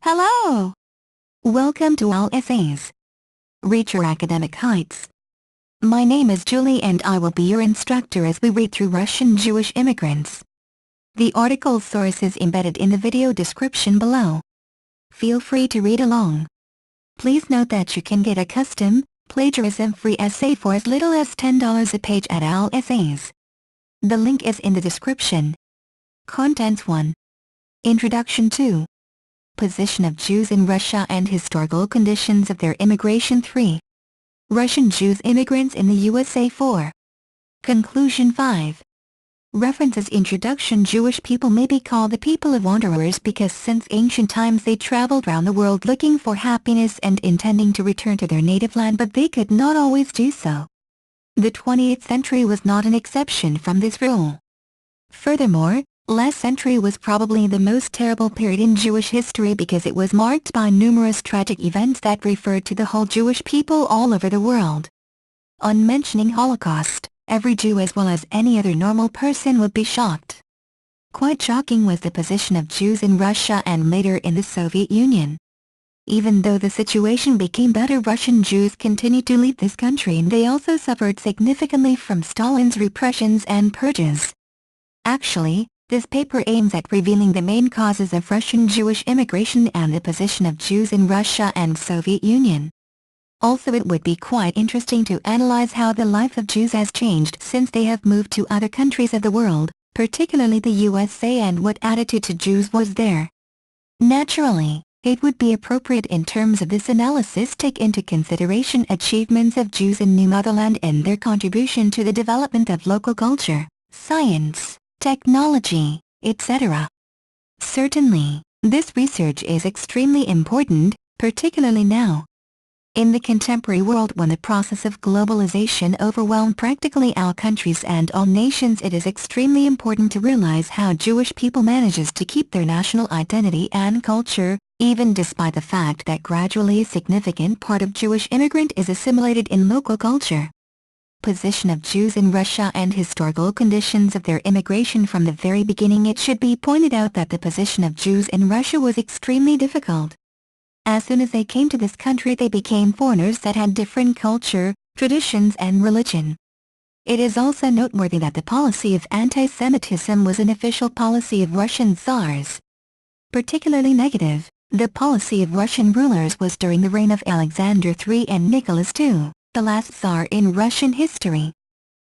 Hello! Welcome to All Essays. Reach your academic heights. My name is Julie and I will be your instructor as we read through Russian Jewish immigrants. The article source is embedded in the video description below. Feel free to read along. Please note that you can get a custom, plagiarism-free essay for as little as $10 a page at All Essays. The link is in the description. Contents 1. Introduction 2. Position of Jews in Russia and historical conditions of their immigration 3. Russian Jews immigrants in the USA 4. Conclusion 5. References Introduction Jewish people may be called the people of wanderers because since ancient times they traveled around the world looking for happiness and intending to return to their native land, but they could not always do so. The 20th century was not an exception from this rule. Furthermore, last century was probably the most terrible period in Jewish history because it was marked by numerous tragic events that referred to the whole Jewish people all over the world. On mentioning Holocaust, every Jew as well as any other normal person would be shocked. Quite shocking was the position of Jews in Russia and later in the Soviet Union. Even though the situation became better, Russian Jews continued to leave this country and they also suffered significantly from Stalin's repressions and purges. Actually, this paper aims at revealing the main causes of Russian Jewish immigration and the position of Jews in Russia and Soviet Union. Also, it would be quite interesting to analyze how the life of Jews has changed since they have moved to other countries of the world, particularly the USA, and what attitude to Jews was there. Naturally, it would be appropriate in terms of this analysis take into consideration achievements of Jews in New Motherland and their contribution to the development of local culture, science, technology, etc. Certainly, this research is extremely important, particularly now. In the contemporary world when the process of globalization overwhelmed practically all countries and all nations, it is extremely important to realize how Jewish people manages to keep their national identity and culture, even despite the fact that gradually a significant part of Jewish immigrant is assimilated in local culture. Position of Jews in Russia and historical conditions of their immigration. From the very beginning it should be pointed out that the position of Jews in Russia was extremely difficult. As soon as they came to this country they became foreigners that had different culture, traditions and religion. It is also noteworthy that the policy of anti-Semitism was an official policy of Russian Tsars. Particularly negative, the policy of Russian rulers was during the reign of Alexander III and Nicholas II, the last Tsar in Russian history.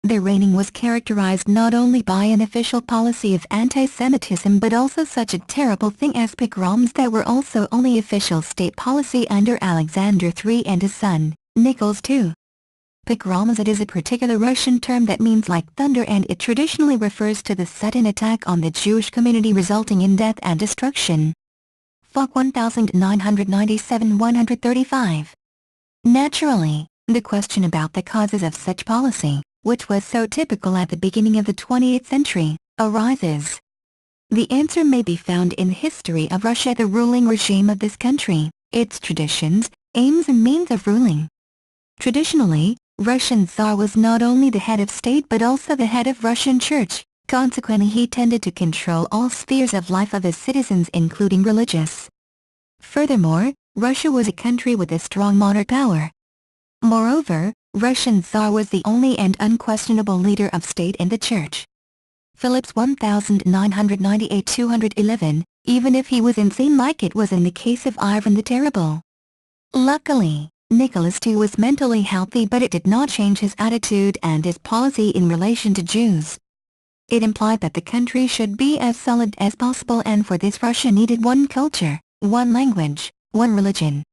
Their reigning was characterized not only by an official policy of anti-Semitism but also such a terrible thing as pogroms that were also only official state policy under Alexander III and his son, Nicholas II. Pogroms, it is a particular Russian term that means like thunder, and it traditionally refers to the sudden attack on the Jewish community resulting in death and destruction. FOC 1997-135. Naturally, the question about the causes of such policy, which was so typical at the beginning of the 20th century, arises. The answer may be found in the history of Russia, the ruling regime of this country, its traditions, aims and means of ruling. Traditionally, Russian Tsar was not only the head of state but also the head of Russian Church, consequently he tended to control all spheres of life of his citizens including religious. Furthermore, Russia was a country with a strong monarch power. Moreover, Russian Tsar was the only and unquestionable leader of state in the church. Phillips 1998-211, even if he was insane like it was in the case of Ivan the Terrible. Luckily, Nicholas II was mentally healthy, but it did not change his attitude and his policy in relation to Jews. It implied that the country should be as solid as possible, and for this Russia needed one culture, one language, one religion.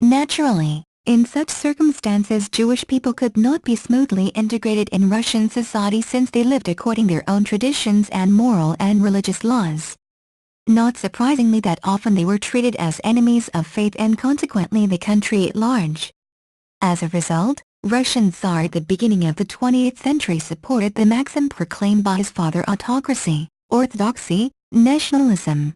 Naturally, in such circumstances Jewish people could not be smoothly integrated in Russian society since they lived according to their own traditions and moral and religious laws. Not surprisingly that often they were treated as enemies of faith and consequently the country at large. As a result, Russian Tsar at the beginning of the 20th century supported the maxim proclaimed by his father: autocracy, orthodoxy, nationalism.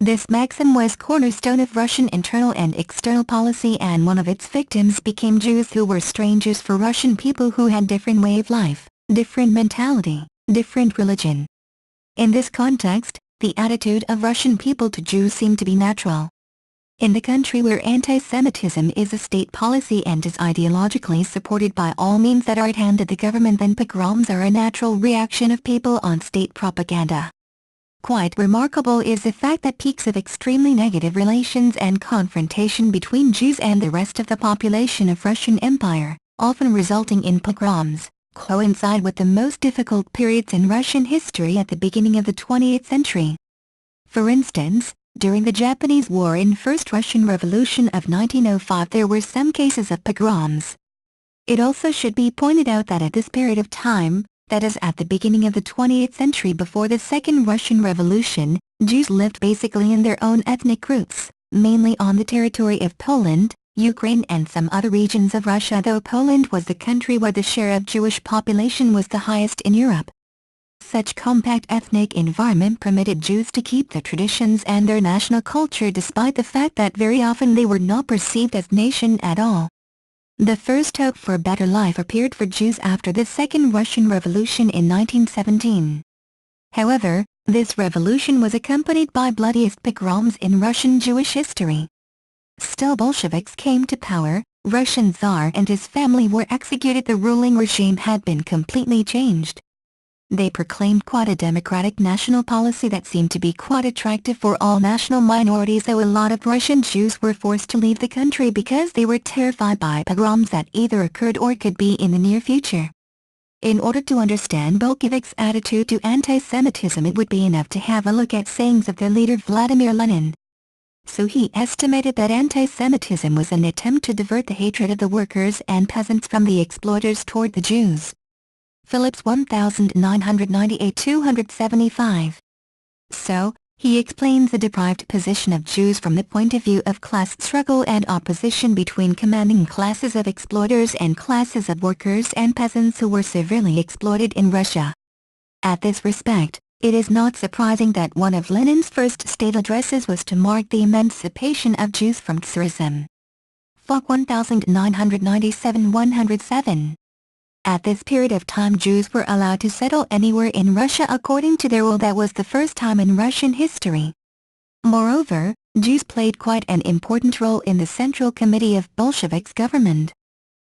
This maxim was cornerstone of Russian internal and external policy, and one of its victims became Jews who were strangers for Russian people who had different way of life, different mentality, different religion. In this context, the attitude of Russian people to Jews seemed to be natural. In the country where anti-Semitism is a state policy and is ideologically supported by all means that are at hand at the government, then pogroms are a natural reaction of people on state propaganda. Quite remarkable is the fact that peaks of extremely negative relations and confrontation between Jews and the rest of the population of Russian Empire, often resulting in pogroms, coincide with the most difficult periods in Russian history at the beginning of the 20th century. For instance, during the Japanese War in First Russian Revolution of 1905 there were some cases of pogroms. It also should be pointed out that at this period of time, that is at the beginning of the 20th century before the Second Russian Revolution, Jews lived basically in their own ethnic groups, mainly on the territory of Poland, Ukraine and some other regions of Russia, though Poland was the country where the share of Jewish population was the highest in Europe. Such compact ethnic environment permitted Jews to keep their traditions and their national culture despite the fact that very often they were not perceived as nation at all. The first hope for a better life appeared for Jews after the Second Russian Revolution in 1917. However, this revolution was accompanied by bloodiest pogroms in Russian Jewish history. Still Bolsheviks came to power, Russian Tsar and his family were executed. The ruling regime had been completely changed. They proclaimed quite a democratic national policy that seemed to be quite attractive for all national minorities, though a lot of Russian Jews were forced to leave the country because they were terrified by pogroms that either occurred or could be in the near future. In order to understand Bolsheviks' attitude to anti-Semitism, it would be enough to have a look at sayings of their leader Vladimir Lenin. So he estimated that anti-Semitism was an attempt to divert the hatred of the workers and peasants from the exploiters toward the Jews. Phillips A9AYTZ2H0K. So, he explains the deprived position of Jews from the point of view of class struggle and opposition between commanding classes of exploiters and classes of workers and peasants who were severely exploited in Russia. At this respect, it is not surprising that one of Lenin's first state addresses was to mark the emancipation of Jews from Tsarism. FOC 1997-107. At this period of time Jews were allowed to settle anywhere in Russia according to their will. That was the first time in Russian history. Moreover, Jews played quite an important role in the Central Committee of Bolsheviks' government.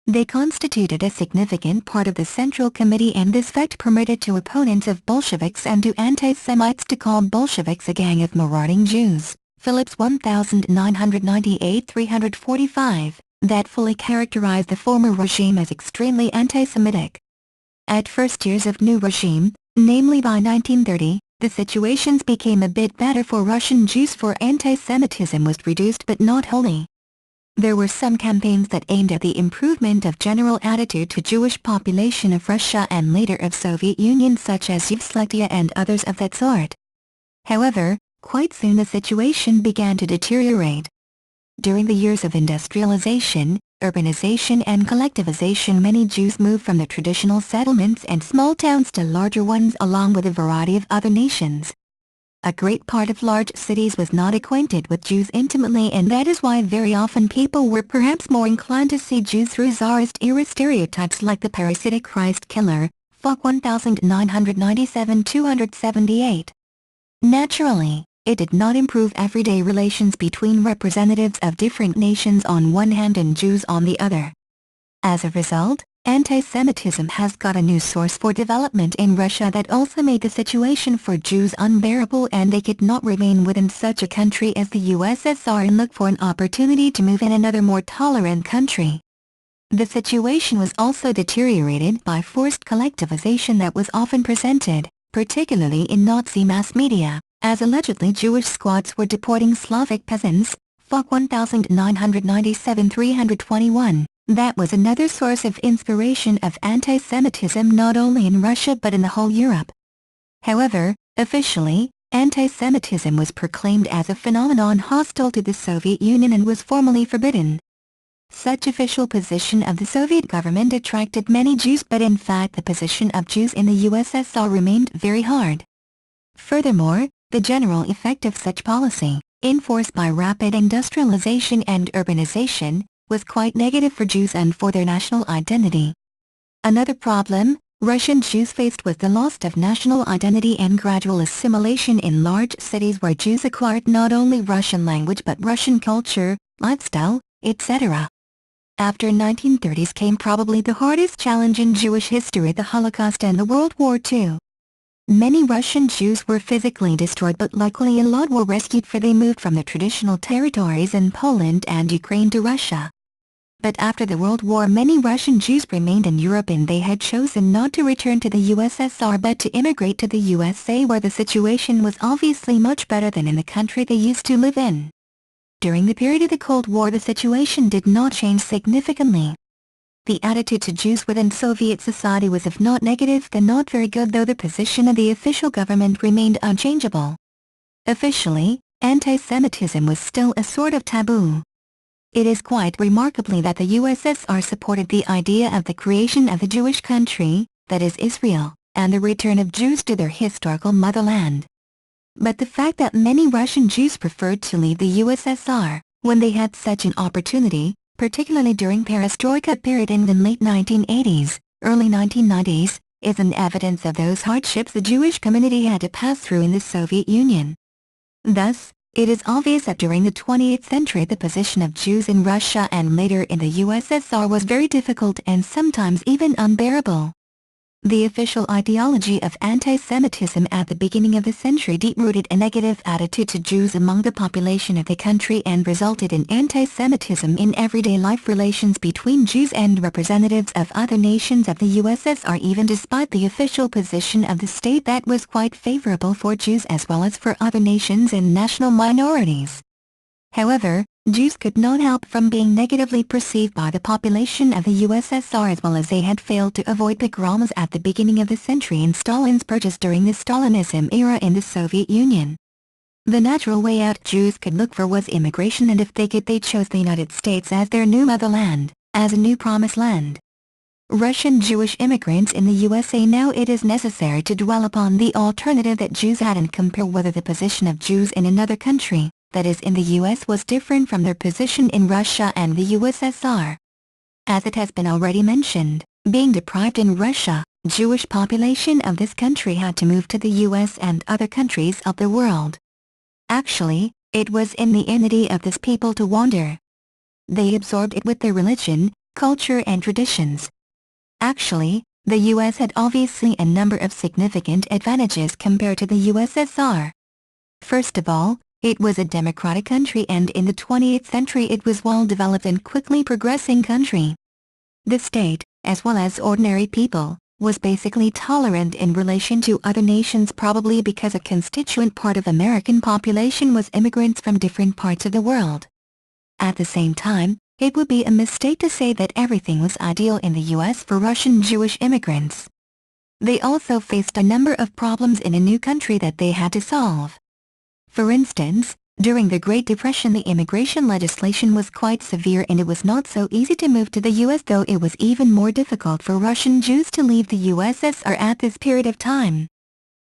They constituted a significant part of the Central Committee, and this fact permitted to opponents of Bolsheviks and to anti-Semites to call Bolsheviks a gang of marauding Jews. Phillips 1998-345. That fully characterized the former regime as extremely anti-Semitic. At first years of new regime, namely by 1930, the situations became a bit better for Russian Jews, for anti-Semitism was reduced but not wholly. There were some campaigns that aimed at the improvement of general attitude to Jewish population of Russia and later of Soviet Union, such as Yevslektia and others of that sort. However, quite soon the situation began to deteriorate. During the years of industrialization, urbanization and collectivization, many Jews moved from the traditional settlements and small towns to larger ones along with a variety of other nations. A great part of large cities was not acquainted with Jews intimately, and that is why very often people were perhaps more inclined to see Jews through Tsarist era stereotypes like the parasitic Christ killer, FOC 1997-278. Naturally, it did not improve everyday relations between representatives of different nations on one hand and Jews on the other. As a result, anti-Semitism has got a new source for development in Russia that also made the situation for Jews unbearable, and they could not remain within such a country as the USSR and look for an opportunity to move in another more tolerant country. The situation was also deteriorated by forced collectivization that was often presented, particularly in Nazi mass media, as allegedly Jewish squads were deporting Slavic peasants, FOC 1997-321. That was another source of inspiration of anti-Semitism not only in Russia but in the whole Europe. However, officially, anti-Semitism was proclaimed as a phenomenon hostile to the Soviet Union and was formally forbidden. Such official position of the Soviet government attracted many Jews, but in fact the position of Jews in the USSR remained very hard. Furthermore, the general effect of such policy, enforced by rapid industrialization and urbanization, was quite negative for Jews and for their national identity. Another problem, Russian Jews faced with the loss of national identity and gradual assimilation in large cities where Jews acquired not only Russian language but Russian culture, lifestyle, etc. After 1930s came probably the hardest challenge in Jewish history, the Holocaust and the World War II. Many Russian Jews were physically destroyed, but luckily a lot were rescued, for they moved from the traditional territories in Poland and Ukraine to Russia. But after the World War, many Russian Jews remained in Europe, and they had chosen not to return to the USSR but to immigrate to the USA, where the situation was obviously much better than in the country they used to live in. During the period of the Cold War, the situation did not change significantly. The attitude to Jews within Soviet society was, if not negative, then not very good, though the position of the official government remained unchangeable. Officially, anti-Semitism was still a sort of taboo. It is quite remarkably that the USSR supported the idea of the creation of a Jewish country, that is Israel, and the return of Jews to their historical motherland. But the fact that many Russian Jews preferred to leave the USSR, when they had such an opportunity, particularly during Perestroika period in the late 1980s, early 1990s, is an evidence of those hardships the Jewish community had to pass through in the Soviet Union. Thus, it is obvious that during the 20th century the position of Jews in Russia and later in the USSR was very difficult and sometimes even unbearable. The official ideology of anti-Semitism at the beginning of the century deep-rooted a negative attitude to Jews among the population of the country and resulted in anti-Semitism in everyday life relations between Jews and representatives of other nations of the USSR, even despite the official position of the state that was quite favorable for Jews as well as for other nations and national minorities. However, Jews could not help from being negatively perceived by the population of the USSR, as well as they had failed to avoid pogroms at the beginning of the century and Stalin's purges during the Stalinism era in the Soviet Union. The natural way out Jews could look for was immigration, and if they could, they chose the United States as their new motherland, as a new promised land. Russian Jewish immigrants in the USA. Now it is necessary to dwell upon the alternative that Jews had and compare whether the position of Jews in another country, that is in the US, was different from their position in Russia and the USSR. As it has been already mentioned, being deprived in Russia, Jewish population of this country had to move to the US and other countries of the world. Actually, it was in the enmity of this people to wander. They absorbed it with their religion, culture and traditions. Actually, the US had obviously a number of significant advantages compared to the USSR. First of all, it was a democratic country, and in the 20th century it was well-developed and quickly progressing country. The state, as well as ordinary people, was basically tolerant in relation to other nations, probably because a constituent part of American population was immigrants from different parts of the world. At the same time, it would be a mistake to say that everything was ideal in the US for Russian Jewish immigrants. They also faced a number of problems in a new country that they had to solve. For instance, during the Great Depression the immigration legislation was quite severe, and it was not so easy to move to the US, though it was even more difficult for Russian Jews to leave the USSR at this period of time.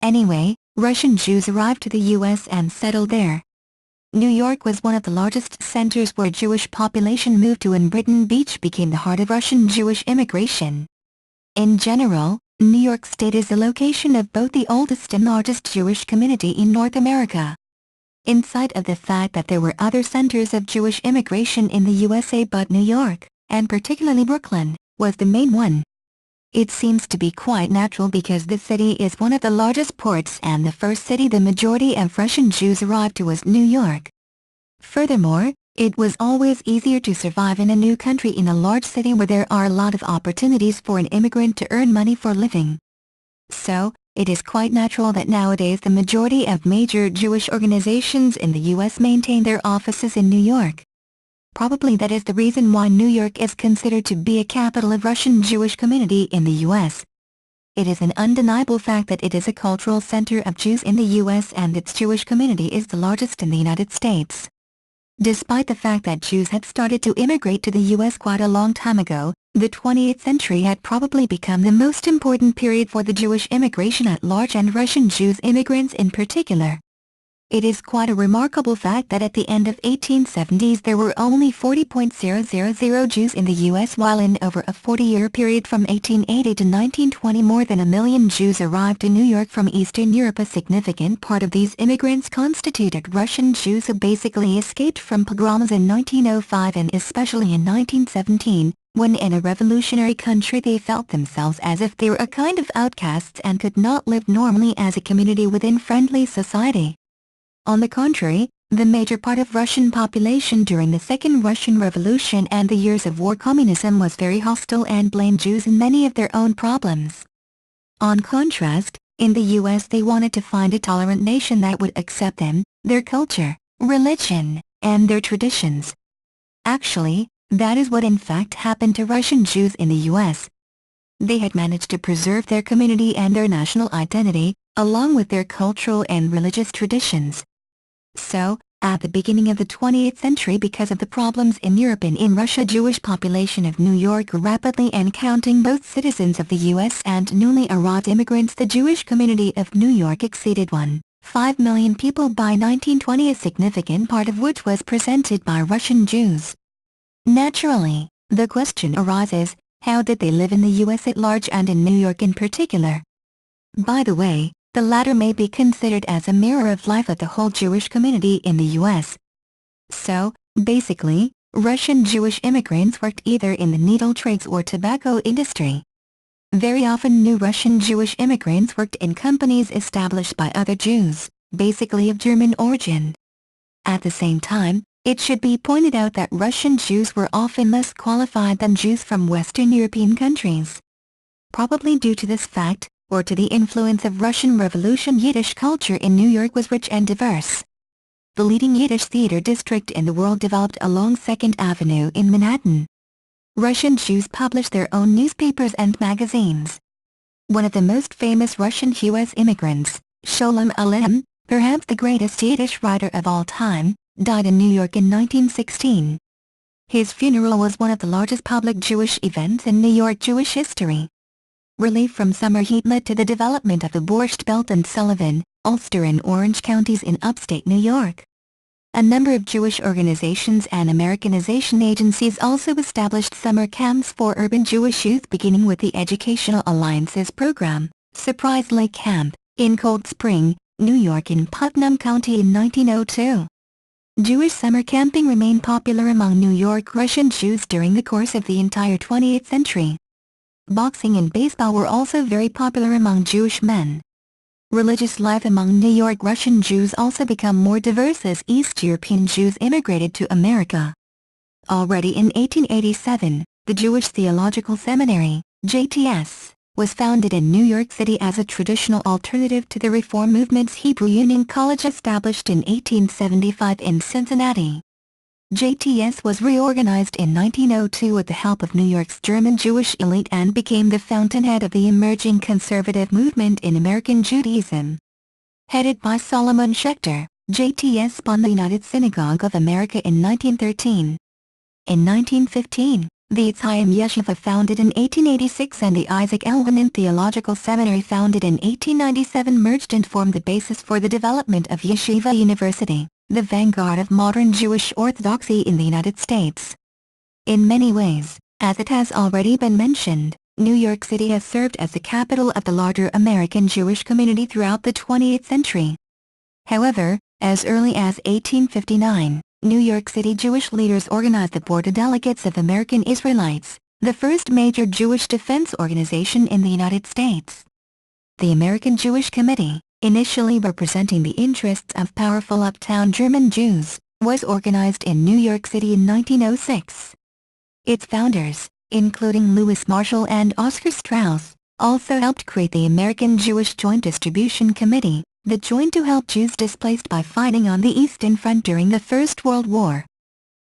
Anyway, Russian Jews arrived to the US and settled there. New York was one of the largest centers where Jewish population moved to, and Brighton Beach became the heart of Russian Jewish immigration. In general, New York State is the location of both the oldest and largest Jewish community in North America. In spite of the fact that there were other centers of Jewish immigration in the USA, but New York, and particularly Brooklyn, was the main one. It seems to be quite natural because this city is one of the largest ports, and the first city the majority of Russian Jews arrived to was New York. Furthermore, it was always easier to survive in a new country in a large city where there are a lot of opportunities for an immigrant to earn money for living. So, it is quite natural that nowadays the majority of major Jewish organizations in the US maintain their offices in New York. Probably that is the reason why New York is considered to be a capital of Russian Jewish community in the US. It is an undeniable fact that it is a cultural center of Jews in the US, and its Jewish community is the largest in the United States. Despite the fact that Jews had started to immigrate to the US quite a long time ago, the 20th century had probably become the most important period for the Jewish immigration at large, and Russian Jews immigrants in particular. It is quite a remarkable fact that at the end of 1870s there were only 40,000 Jews in the U.S. while in over a 40-year period from 1880 to 1920 more than 1 million Jews arrived in New York from Eastern Europe. A significant part of these immigrants constituted Russian Jews who basically escaped from pogroms in 1905 and especially in 1917, when in a revolutionary country they felt themselves as if they were a kind of outcasts and could not live normally as a community within friendly society. On the contrary, the major part of Russian population during the Second Russian Revolution and the years of war communism was very hostile and blamed Jews in many of their own problems. On contrast, in the US they wanted to find a tolerant nation that would accept them, their culture, religion, and their traditions. Actually, that is what in fact happened to Russian Jews in the US. They had managed to preserve their community and their national identity, along with their cultural and religious traditions. So, at the beginning of the 20th century, because of the problems in Europe and in Russia, Jewish population of New York rapidly and counting both citizens of the U.S. and newly arrived immigrants, the Jewish community of New York exceeded 1.5 million people by 1920, a significant part of which was presented by Russian Jews. Naturally, the question arises, how did they live in the U.S. at large and in New York in particular? By the way, the latter may be considered as a mirror of life of the whole Jewish community in the U.S. So, basically, Russian Jewish immigrants worked either in the needle trades or tobacco industry. Very often new Russian Jewish immigrants worked in companies established by other Jews, basically of German origin. At the same time, it should be pointed out that Russian Jews were often less qualified than Jews from Western European countries. Probably due to this fact, or to the influence of Russian Revolution, Yiddish culture in New York was rich and diverse. The leading Yiddish theater district in the world developed along 2nd Avenue in Manhattan. Russian Jews published their own newspapers and magazines. One of the most famous Russian U.S. immigrants, Sholem Aleichem, perhaps the greatest Yiddish writer of all time, died in New York in 1916. His funeral was one of the largest public Jewish events in New York Jewish history. Relief from summer heat led to the development of the Borscht Belt and Sullivan, Ulster and Orange counties in upstate New York. A number of Jewish organizations and Americanization agencies also established summer camps for urban Jewish youth, beginning with the Educational Alliance's program, Surprise Lake Camp, in Cold Spring, New York in Putnam County in 1902. Jewish summer camping remained popular among New York Russian Jews during the course of the entire 20th century. Boxing and baseball were also very popular among Jewish men. Religious life among New York Russian Jews also became more diverse as East European Jews immigrated to America. Already in 1887, the Jewish Theological Seminary, JTS, was founded in New York City as a traditional alternative to the Reform movement's Hebrew Union College established in 1875 in Cincinnati. JTS was reorganized in 1902 with the help of New York's German Jewish elite and became the fountainhead of the emerging conservative movement in American Judaism. Headed by Solomon Schechter, JTS spawned the United Synagogue of America in 1913. In 1915, the Chaim Yeshiva founded in 1886 and the Isaac Elwanin Theological Seminary founded in 1897 merged and formed the basis for the development of Yeshiva University, the vanguard of modern Jewish orthodoxy in the United States. In many ways, as it has already been mentioned, New York City has served as the capital of the larger American Jewish community throughout the 20th century. However, as early as 1859, New York City Jewish leaders organized the Board of Delegates of American Israelites, the first major Jewish defense organization in the United States. The American Jewish Committee, initially representing the interests of powerful uptown German Jews, was organized in New York City in 1906. Its founders, including Louis Marshall and Oscar Strauss, also helped create the American Jewish Joint Distribution Committee, the joint to help Jews displaced by fighting on the Eastern Front during the First World War.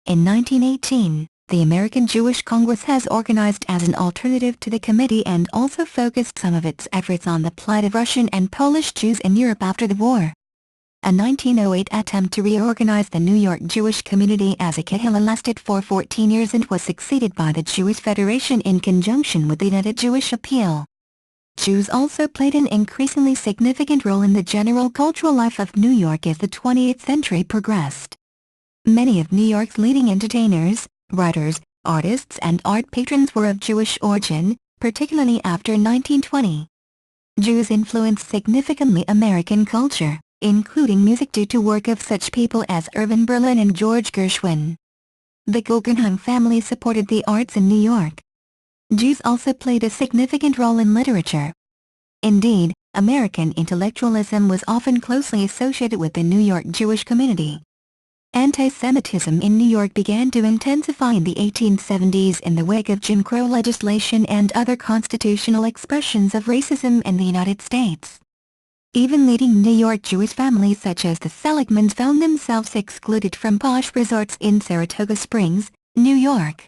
In 1918, the American Jewish Congress has organized as an alternative to the committee and also focused some of its efforts on the plight of Russian and Polish Jews in Europe after the war. A 1908 attempt to reorganize the New York Jewish community as a kahila lasted for 14 years and was succeeded by the Jewish Federation in conjunction with the United Jewish Appeal. Jews also played an increasingly significant role in the general cultural life of New York as the 20th century progressed. Many of New York's leading entertainers, writers, artists and art patrons were of Jewish origin, particularly after 1920. Jews influenced significantly American culture, including music due to work of such people as Irving Berlin and George Gershwin. The Guggenheim family supported the arts in New York. Jews also played a significant role in literature. Indeed, American intellectualism was often closely associated with the New York Jewish community. Anti-Semitism in New York began to intensify in the 1870s in the wake of Jim Crow legislation and other constitutional expressions of racism in the United States. Even leading New York Jewish families such as the Seligmans found themselves excluded from posh resorts in Saratoga Springs, New York.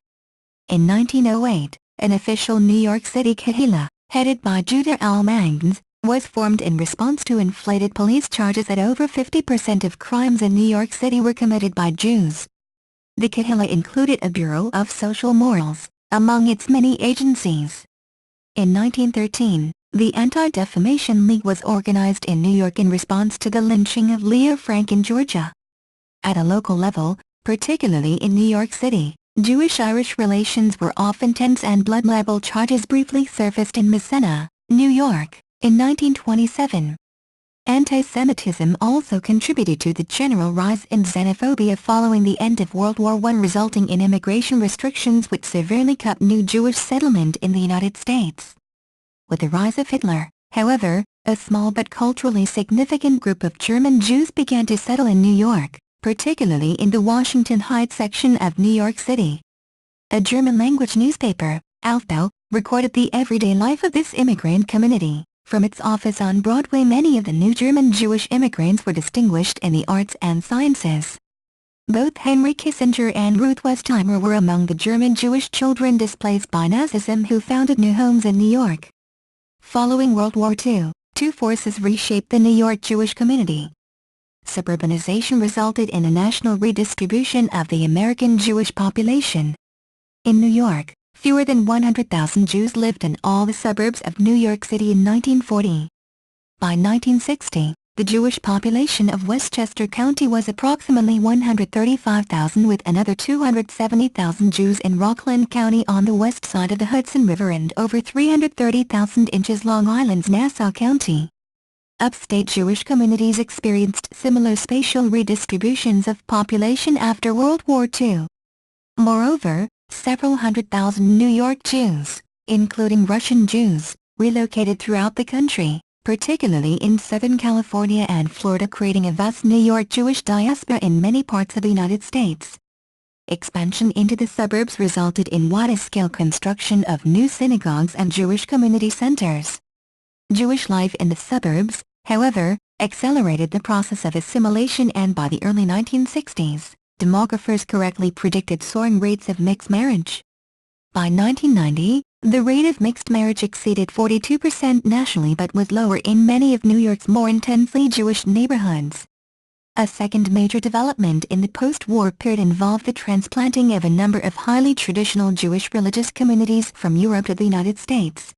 In 1908, an official New York City Kehillah, headed by Judah Al-Magns, was formed in response to inflated police charges that over 50% of crimes in New York City were committed by Jews. The Kehillah included a Bureau of Social Morals, among its many agencies. In 1913, the Anti-Defamation League was organized in New York in response to the lynching of Leo Frank in Georgia. At a local level, particularly in New York City, Jewish-Irish relations were often tense and blood libel charges briefly surfaced in Massena, New York, in 1927. Anti-Semitism also contributed to the general rise in xenophobia following the end of World War I, resulting in immigration restrictions which severely cut new Jewish settlement in the United States. With the rise of Hitler, however, a small but culturally significant group of German Jews began to settle in New York, particularly in the Washington Heights section of New York City. A German-language newspaper, Aufbau, recorded the everyday life of this immigrant community. From its office on Broadway, many of the new German Jewish immigrants were distinguished in the arts and sciences. Both Henry Kissinger and Ruth Westheimer were among the German Jewish children displaced by Nazism who founded new homes in New York. Following World War II, two forces reshaped the New York Jewish community. Suburbanization resulted in a national redistribution of the American Jewish population. In New York, fewer than 100,000 Jews lived in all the suburbs of New York City in 1940. By 1960, the Jewish population of Westchester County was approximately 135,000, with another 270,000 Jews in Rockland County on the west side of the Hudson River and over 330,000 in Long Island's Nassau County. Upstate Jewish communities experienced similar spatial redistributions of population after World War II. Moreover, several 100,000 New York Jews, including Russian Jews, relocated throughout the country, particularly in Southern California and Florida, creating a vast New York Jewish diaspora in many parts of the United States. Expansion into the suburbs resulted in wide-scale construction of new synagogues and Jewish community centers. Jewish life in the suburbs, however, accelerated the process of assimilation, and by the early 1960s, demographers correctly predicted soaring rates of mixed marriage. By 1990, the rate of mixed marriage exceeded 42% nationally but was lower in many of New York's more intensely Jewish neighborhoods. A second major development in the post-war period involved the transplanting of a number of highly traditional Jewish religious communities from Europe to the United States.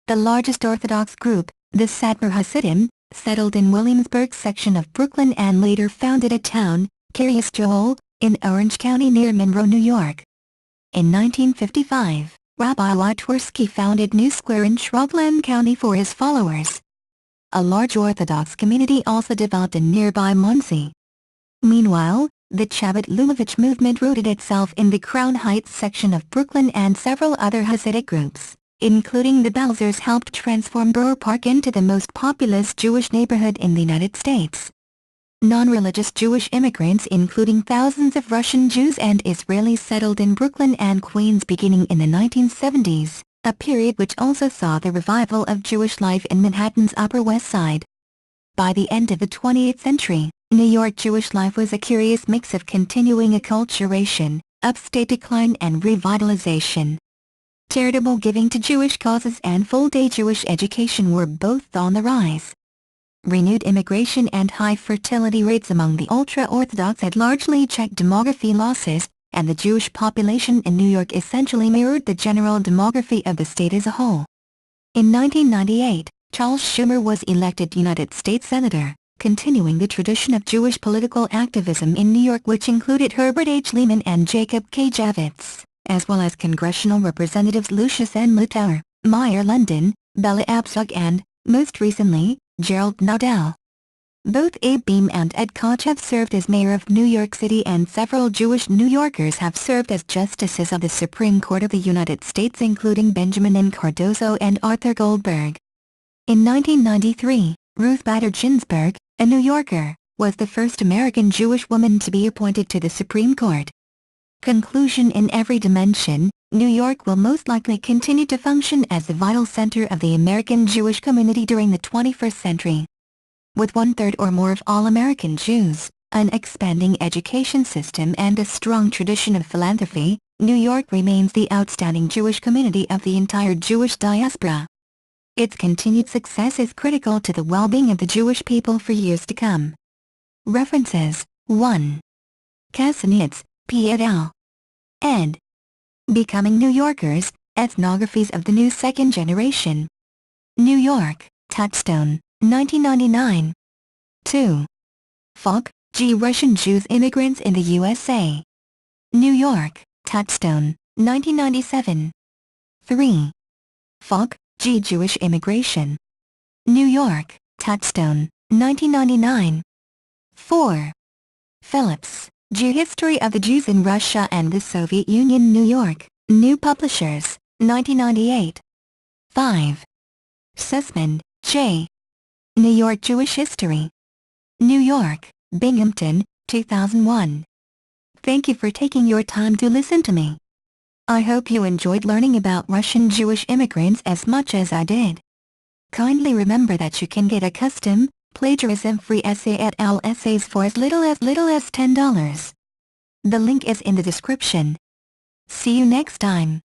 The largest Orthodox group, the Satmar Hasidim, settled in Williamsburg section of Brooklyn and later founded a town, Kiryas Joel, in Orange County near Monroe, New York. In 1955, Rabbi Wytwerski founded New Square in Shrubland County for his followers. A large Orthodox community also developed in nearby Monsey. Meanwhile, the Chabad Lubavitch movement rooted itself in the Crown Heights section of Brooklyn, and several other Hasidic groups, including the Belzers, helped transform Borough Park into the most populous Jewish neighborhood in the United States. Non-religious Jewish immigrants, including thousands of Russian Jews and Israelis, settled in Brooklyn and Queens beginning in the 1970s, a period which also saw the revival of Jewish life in Manhattan's Upper West Side. By the end of the 20th century, New York Jewish life was a curious mix of continuing acculturation, upstate decline and revitalization. Charitable giving to Jewish causes and full-day Jewish education were both on the rise. Renewed immigration and high fertility rates among the ultra-Orthodox had largely checked demography losses, and the Jewish population in New York essentially mirrored the general demography of the state as a whole. In 1998, Charles Schumer was elected United States Senator, continuing the tradition of Jewish political activism in New York, which included Herbert H. Lehman and Jacob K. Javits, as well as congressional representatives Lucius N. Littauer, Meyer London, Bella Abzug and, most recently, Gerald Nadel. Both Abe Beame and Ed Koch have served as mayor of New York City, and several Jewish New Yorkers have served as justices of the Supreme Court of the United States, including Benjamin N. Cardozo and Arthur Goldberg. In 1993, Ruth Bader Ginsburg, a New Yorker, was the first American Jewish woman to be appointed to the Supreme Court. Conclusion: in every dimension, New York will most likely continue to function as the vital center of the American Jewish community during the 21st century. With 1/3 or more of all American Jews, an expanding education system and a strong tradition of philanthropy, New York remains the outstanding Jewish community of the entire Jewish diaspora. Its continued success is critical to the well-being of the Jewish people for years to come. References: 1. Kassanitz, P. et al. Ed. Becoming New Yorkers, Ethnographies of the New Second Generation. New York, Touchstone, 1999. 2. Falk, G. Russian Jews Immigrants in the USA. New York, Touchstone, 1997. 3. Falk, G. Jewish Immigration. New York, Touchstone, 1999. 4. Phillips, Jew History of the Jews in Russia and the Soviet Union. New York, New Publishers, 1998. 5. Sussman, J. New York Jewish History. New York, Binghamton, 2001. Thank you for taking your time to listen to me. I hope you enjoyed learning about Russian Jewish immigrants as much as I did. Kindly remember that you can get a custom, plagiarism-free essay at OWL Essays for as little as $10. The link is in the description. See you next time.